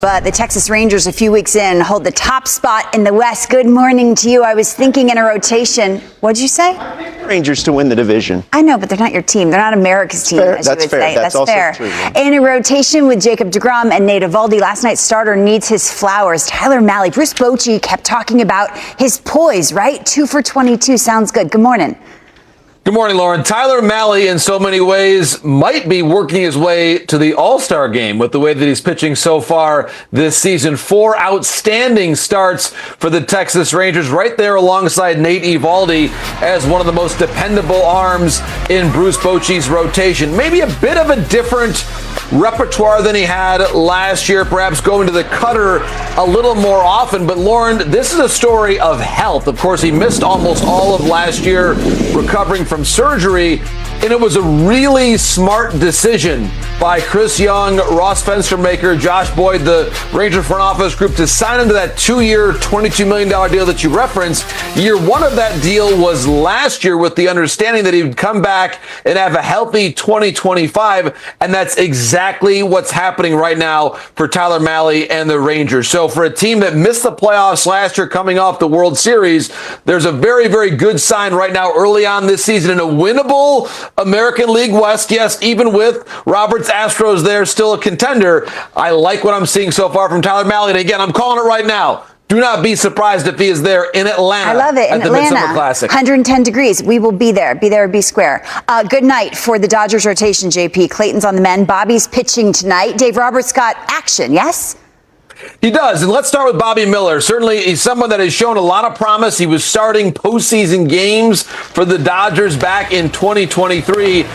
But the Texas Rangers, a few weeks in, hold the top spot in the West. Good morning to you. I was thinking in a rotation. What'd you say? Rangers to win the division. I know, but they're not your team. They're not America's team, fair. as That's you would fair. say. That's also fair. true, yeah. In a rotation with Jacob deGrom and Nate Eovaldi, last night's starter needs his flowers. Tyler Mahle, Bruce Bochy kept talking about his poise, right? 2 for 22 sounds good. Good morning. Good morning, Lauren. Tyler Mahle, in so many ways, might be working his way to the All-Star game with the way that he's pitching so far this season. 4 outstanding starts for the Texas Rangers, right there alongside Nate Eovaldi as one of the most dependable arms in Bruce Bochy's rotation. Maybe a bit of a different repertoire than he had last year, perhaps going to the cutter a little more often. But Lauren, this is a story of health. Of course, he missed almost all of last year recovering from surgery, and it was a really smart decision by Chris Young, Ross Fenstermaker, Josh Boyd, the Ranger front office group, to sign him to that 2-year, $22 million deal that you referenced. Year 1 of that deal was last year with the understanding that he would come back and have a healthy 2025, and that's exactly what's happening right now for Tyler Mahle and the Rangers. So for a team that missed the playoffs last year coming off the World Series, there's a very, very good sign right now early on this season in a winnable American League West. Yes, even with Roberts Astros there, still a contender. I like what I'm seeing so far from Tyler Mahle. And again, I'm calling it right now. Do not be surprised if he is there in Atlanta. I love it. In Atlanta, Midsummer Classic. 110 degrees. We will be there. Be there or be square. Good night for the Dodgers rotation, JP. Clayton's on the mend. Bobby's pitching tonight. Dave Roberts got action, yes? He does. And let's start with Bobby Miller. Certainly, he's someone that has shown a lot of promise. He was starting postseason games for the Dodgers back in 2023.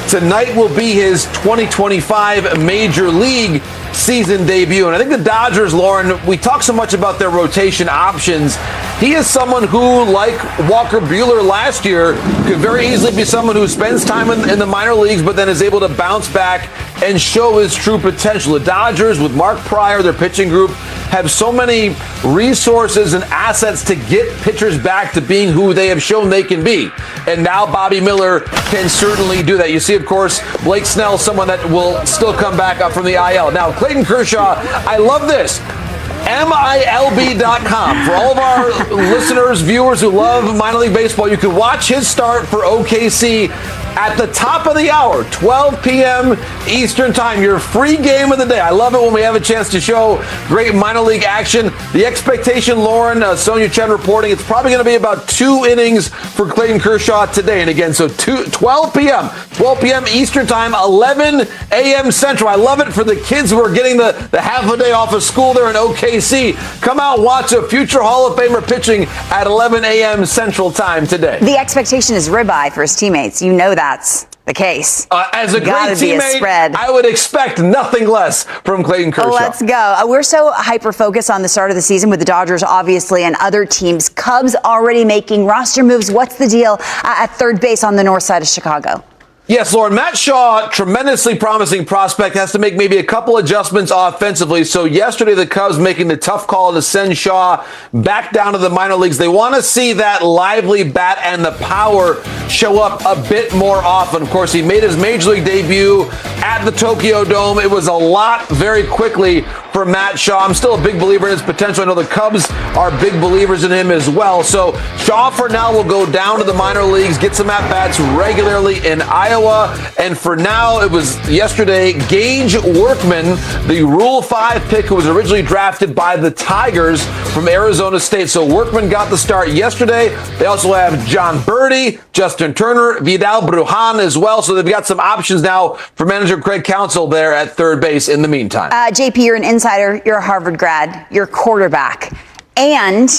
Tonight will be his 2025 Major League season debut. And I think the Dodgers, Lauren, we talk so much about their rotation options. He is someone who, like Walker Buehler last year, could very easily be someone who spends time in the minor leagues, but then is able to bounce back and show his true potential. The Dodgers, with Mark Pryor, their pitching group, have so many resources and assets to get pitchers back to being who they have shown they can be. And now Bobby Miller can certainly do that. You see, of course, Blake Snell, someone that will still come back up from the IL. Now, Clayton Kershaw, I love this. MILB.com. For all of our listeners, viewers who love minor league baseball, you can watch his start for OKC at the top of the hour, 12 p.m. Eastern time, your free game of the day. I love it when we have a chance to show great minor league action. The expectation, Lauren, Sonia Chen reporting, it's probably going to be about 2 innings for Clayton Kershaw today. And again, so 12 p.m. Eastern time, 11 a.m. Central. I love it for the kids who are getting the half a day off of school there in OKC. Come out, watch a future Hall of Famer pitching at 11 a.m. Central time today. The expectation is ribeye for his teammates. You know that's the case. As a great teammate, I would expect nothing less from Clayton Kershaw. Let's go. We're so hyper-focused on the start of the season with the Dodgers, obviously, and other teams. Cubs already making roster moves. What's the deal at third base on the north side of Chicago? Yes, Lauren, Matt Shaw, tremendously promising prospect, has to make maybe a couple adjustments offensively. So yesterday, the Cubs making the tough call to send Shaw back down to the minor leagues. They want to see that lively bat and the power show up a bit more often. Of course, he made his Major League debut at the Tokyo Dome. It was a lot very quickly for Matt Shaw. I'm still a big believer in his potential. I know the Cubs are big believers in him as well. So Shaw for now will go down to the minor leagues, get some at-bats regularly in Iowa. And for now, it was yesterday, Gage Workman, the Rule 5 pick who was originally drafted by the Tigers from Arizona State. So Workman got the start yesterday. They also have John Birdie, Justin Turner, Vidal Brujan as well. So they've got some options now for manager Craig Counsell there at third base in the meantime. JP, you're an insider. You're a Harvard grad. You're a quarterback. And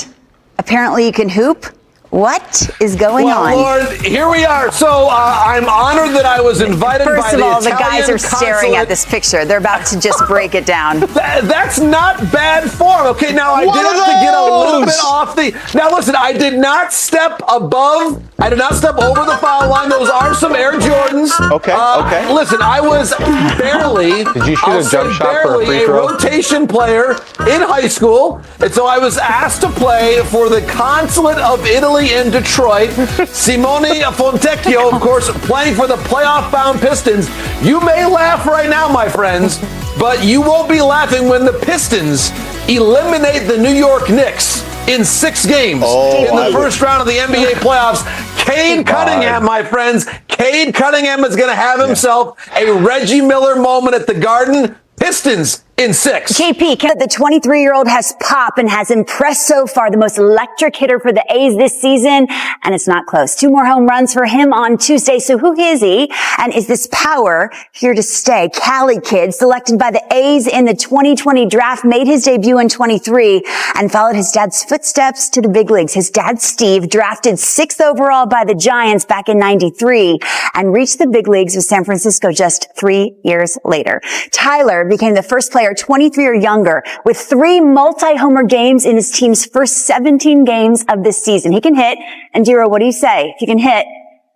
apparently you can hoop. What is going on? Well, Lord, here we are. So I'm honored that I was invited by the Italian First of all, the guys are staring consulate. at this picture. They're about to just break it down. That's not bad form. Okay, now I did have to get a little bit off the... Now listen, I did not step over the foul line. Those are some Air Jordans. Okay. Listen, I was barely... Did you shoot a jump shot for a free throw? Rotation player in high school. And so I was asked to play for the consulate of Italy in Detroit. Simone Fontecchio, of course, playing for the playoff-bound Pistons. You may laugh right now, my friends, But you won't be laughing when the Pistons eliminate the New York Knicks in 6 games in the first round of the NBA playoffs. Cade Cunningham, my friends, Cade Cunningham is going to have himself a Reggie Miller moment at the Garden. Pistons in 6. KP, the 23-year-old has pop and has impressed so far, the most electric hitter for the A's this season, and it's not close. 2 more home runs for him on Tuesday. So who is he? And is this power here to stay? Cali kid, selected by the A's in the 2020 draft, made his debut in 23 and followed his dad's footsteps to the big leagues. His dad, Steve, drafted 6th overall by the Giants back in 93 and reached the big leagues with San Francisco just 3 years later. Tyler became the first player 23 or younger with 3 multi-homer games in his team's first 17 games of this season. He can hit. And Dero, what do you say? If you can hit,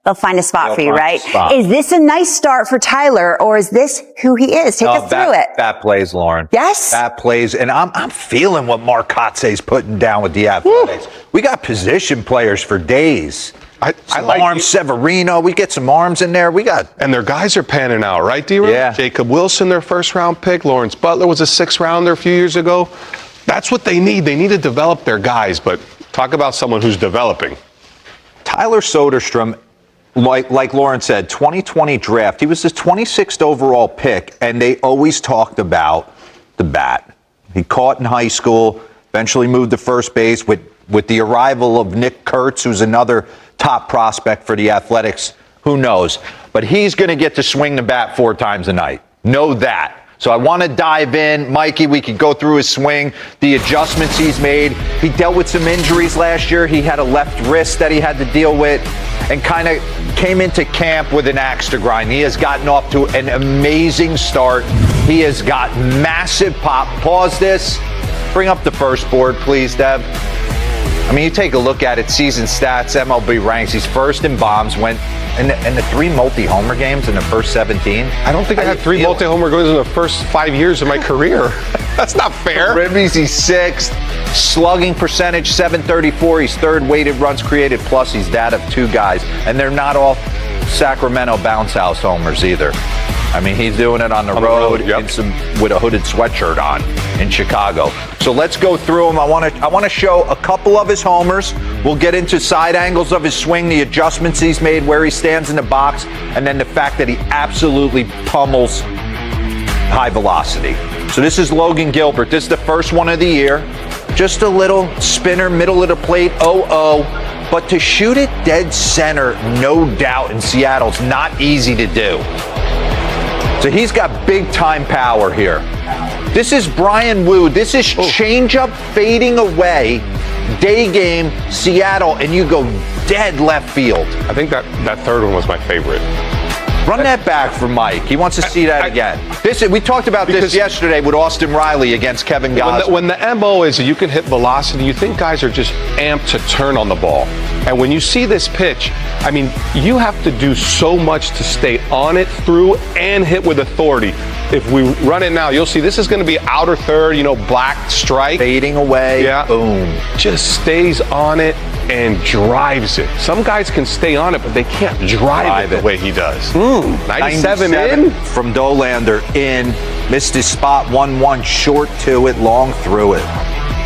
they'll find a spot for you, right? Is this a nice start for Tyler, or is this who he is? Take us through it. That plays, Lauren. Yes? That plays. And I'm feeling what Mark Kotze's putting down with the Athletics. Woo. We got position players for days. I like arms, Severino. We get some arms in there. And their guys are panning out, right, D-Row? Yeah. Jacob Wilson, their first-round pick. Lawrence Butler was a 6th-rounder a few years ago. That's what they need. They need to develop their guys. But talk about someone who's developing. Tyler Soderstrom, like Lauren said, 2020 draft. He was the 26th overall pick, and they always talked about the bat. He caught in high school, eventually moved to first base with the arrival of Nick Kurtz, who's another top prospect for the Athletics. Who knows? But he's going to get to swing the bat 4 times a night. Know that. So I want to dive in. Mikey, we could go through his swing, the adjustments he's made. He dealt with some injuries last year. He had a left wrist that he had to deal with and kind of came into camp with an axe to grind. He has gotten off to an amazing start. He has got massive pop. Pause this. Bring up the first board, please, Deb. I mean, you take a look at it, season stats, MLB ranks. He's first in bombs, went in the 3 multi-homer games in the first 17. I don't think I had 3 multi-homer games in the first 5 years of my career. That's not fair. Ribbies, he's 6th. Slugging percentage, 734. He's 3rd weighted runs created, plus he's dad of 2 guys. And they're not all Sacramento bounce house homers either. I mean, he's doing it on the road yep. with a hooded sweatshirt on in Chicago. So let's go through him. I want to show a couple of his homers. We'll get into side angles of his swing, the adjustments he's made, where he stands in the box, and then the fact that he absolutely pummels high velocity. So this is Logan Gilbert. This is the first one of the year. Just a little spinner, middle of the plate, 0-0. But to shoot it dead center, no doubt, in Seattle's not easy to do. So he's got big time power here. This is Brian Wu. This is changeup fading away, day game, Seattle, and you go dead left field. I think that 3rd one was my favorite. Run that back for Mike. He wants to see that again. We talked about this yesterday with Austin Riley against Kevin Gosman. When the MO is that you can hit velocity, you think guys are just amped to turn on the ball. And when you see this pitch, I mean, you have to do so much to stay on it through and hit with authority. If we run it now, you'll see this is going to be outer third, black strike. Fading away. Yeah. Boom. Just stays on it and drives it. Some guys can stay on it, but they can't drive it the way he does. 97 in. From Dolander in. Missed his spot, 1-1, short to it, long through it.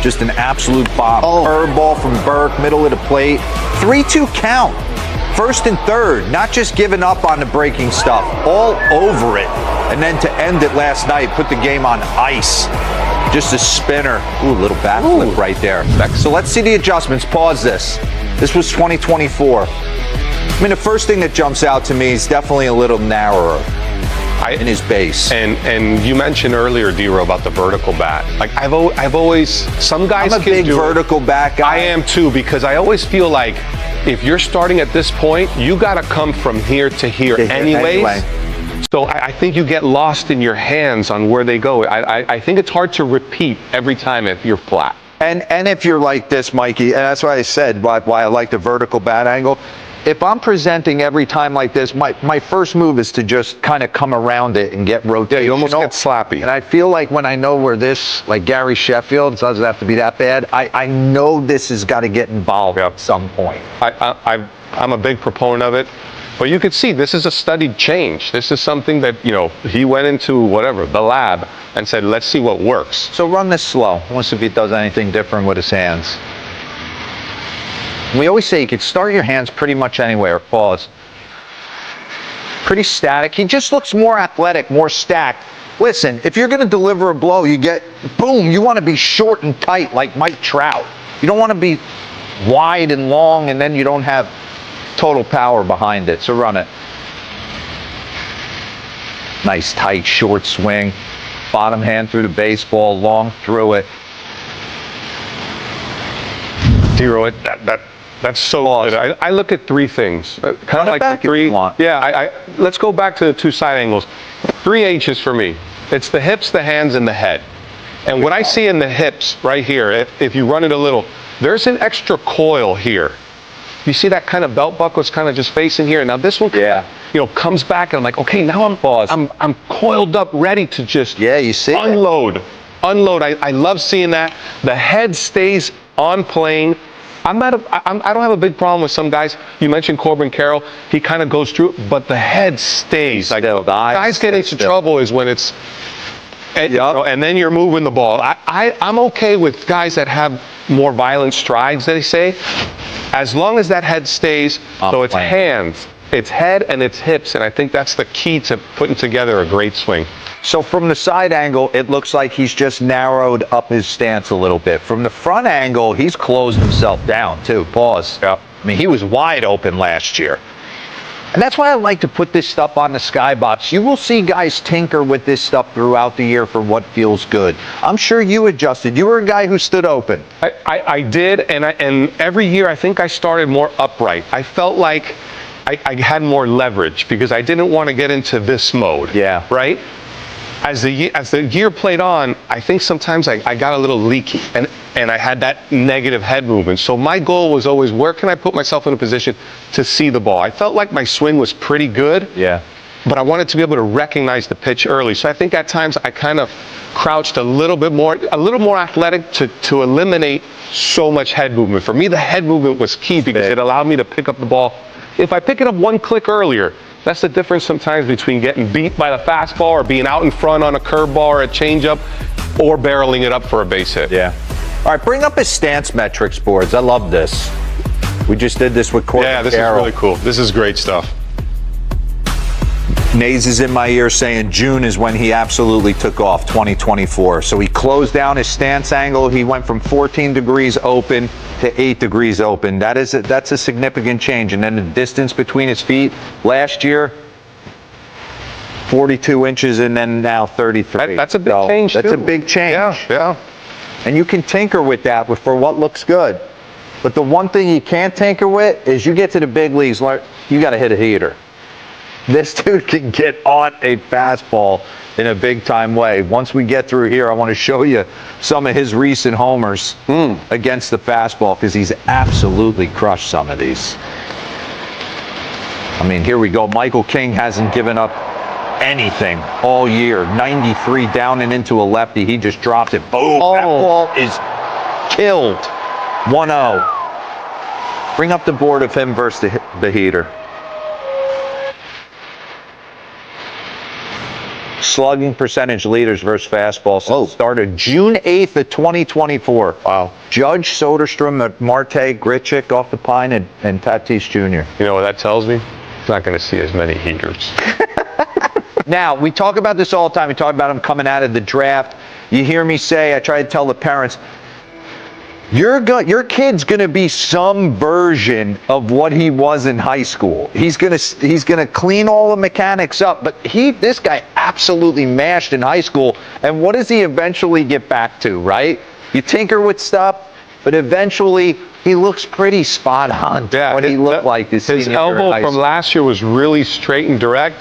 Just an absolute bomb. Curveball from Burke, middle of the plate. 3-2 count. 1st and 3rd, not just giving up on the breaking stuff, all over it. And then to end it last night, put the game on ice. Just a spinner. Ooh, a little bat flip right there. So let's see the adjustments. Pause this. This was 2024. I mean, the first thing that jumps out to me is definitely a little narrower in his base. And you mentioned earlier, D-Row, about the vertical bat. Like I've always, some guys I'm a big vertical bat guy. I am too, because I always feel like if you're starting at this point, you got to come from here to here anyways. So I think you get lost in your hands on where they go. I think it's hard to repeat every time if you're flat. And if you're like this, Mikey, and that's why I said why I like the vertical bat angle. If I'm presenting every time like this, my first move is to just kind of come around it and get rotated. Yeah, you almost get slappy. And I feel like when I know where this, like Gary Sheffield, it doesn't have to be that bad. I know this has got to get involved at some point. I'm a big proponent of it. But you could see this is a studied change. This is something that, he went into whatever, the lab, and said, let's see what works. So run this slow. Let's see if he does anything different with his hands. We always say you could start your hands pretty much anywhere. Pause. Pretty static. He just looks more athletic, more stacked. Listen, if you're going to deliver a blow, you get, boom, you want to be short and tight like Mike Trout. You don't want to be wide and long, and then you don't have total power behind it. So run it. Nice, tight, short swing. Bottom hand through the baseball, long through it. Zero it. That's so good. I look at three things. Kind of like three. Yeah, let's go back to the two side angles. 3 H's for me. It's the hips, the hands, and the head. And what I see in the hips right here, if you run it a little, there's an extra coil here. You see that kind of belt buckle is kind of just facing here. Now this one, comes back, and I'm like, okay, now I'm coiled up, ready to just you see unload. I love seeing that. The head stays on plane. I don't have a big problem with some guys. You mentioned Corbin Carroll. He kind of goes through, but the head stays. Like guys get into trouble is when it's, and then you're moving the ball. I'm okay with guys that have more violent strides, they say, as long as that head stays. So it's hands, it's head, and it's hips, and I think that's the key to putting together a great swing. So from the side angle, it looks like he's just narrowed up his stance a little bit. From the front angle, he's closed himself down too. Pause. Yeah. I mean, he was wide open last year. And that's why I like to put this stuff on the Skybox. You will see guys tinker with this stuff throughout the year for what feels good. I'm sure you adjusted. You were a guy who stood open. I did, and every year I think I started more upright. I felt like I had more leverage because I didn't want to get into this mode. Yeah. Right? As the year played on, I think sometimes I got a little leaky, and I had that negative head movement. So my goal was always, where can I put myself in a position to see the ball? I felt like my swing was pretty good, but I wanted to be able to recognize the pitch early. So I think at times I kind of crouched a little more athletic to eliminate so much head movement. For me, the head movement was key because it allowed me to pick up the ball. If I pick it up one click earlier, that's the difference sometimes between getting beat by the fastball or being out in front on a curveball or a changeup or barreling it up for a base hit. Yeah. All right, bring up his stance metrics boards. I love this. We just did this with Corbin Carroll. Yeah, this is really cool. This is great stuff. Nays is in my ear saying June is when he absolutely took off, 2024. So he closed down his stance angle. He went from 14 degrees open to 8 degrees open. That's a significant change. And then the distance between his feet last year, 42 inches, and then now 33. That's a big change, That's too. a big change. Yeah. And you can tinker with that for what looks good. But the one thing you can't tinker with is you get to the big leagues, you got to hit a heater. This dude can get on a fastball in a big-time way. Once we get through here, I want to show you some of his recent homers against the fastball because he's absolutely crushed some of these. I mean, here we go. Michael King hasn't given up anything all year. 93 down and into a lefty. He just dropped it. Boom. That ball is killed. 1-0. Bring up the board of him versus the heater. Slugging percentage leaders versus fastball started June 8th of 2024. Wow. Judge, Soderstrom, Marte, Grichuk off the pine, and Tatis Jr. You know what that tells me? He's not going to see as many heaters. Now, we talk about this all the time. We talk about him coming out of the draft. You hear me say, I try to tell the parents, your kid's going to be some version of what he was in high school. He's going to clean all the mechanics up, but this guy absolutely mashed in high school. And what does he eventually get back to, right? You tinker with stuff, but eventually he looks pretty spot on to what he looked like this His elbow from last year was really straight and direct.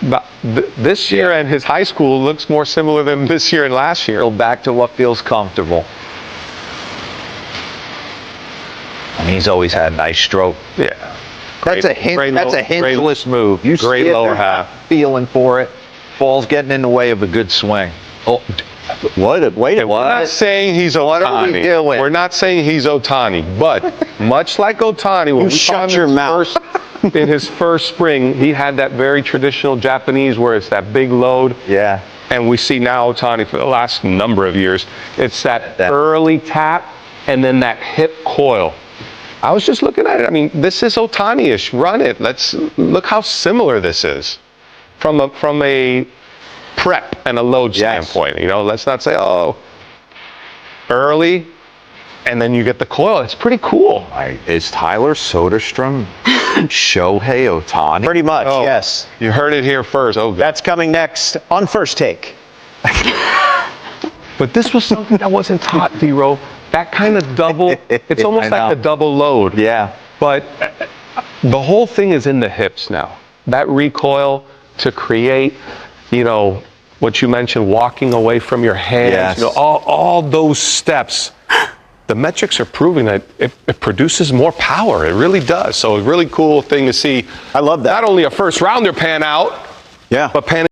But this year and his high school looks more similar than this year and last year. Go back to what feels comfortable. I mean, he's always had a nice stroke. Yeah. That's a hintless move. You see it, lower half. Feeling for it. Ball's getting in the way of a good swing. Oh, wait, We're not saying he's Ohtani. What are we doing? We're not saying he's Ohtani, but much like Ohtani, when we shut saw him your his mouth. in his first spring, he had that very traditional Japanese where it's that big load. Yeah. And we see now Ohtani for the last number of years, it's that early tap and then that hip coil. I was just looking at it. I mean, this is Ohtani-ish. Run it. Let's look how similar this is from a prep and a load standpoint. You know, let's not say, oh, early, and then you get the coil. It's pretty cool. Is Tyler Soderstrom Shohei Ohtani? Pretty much, yes. You heard it here first. Oh, That's coming next on First Take. but this was something that wasn't taught, D-Row. That kind of double, it's almost like a double load. Yeah. But the whole thing is in the hips now. That recoil to create, you know, what you mentioned, walking away from your hands, Yes. you know, all those steps. The metrics are proving that it produces more power. It really does. So a really cool thing to see. I love that. Not only a first rounder pan out, Yeah. but pan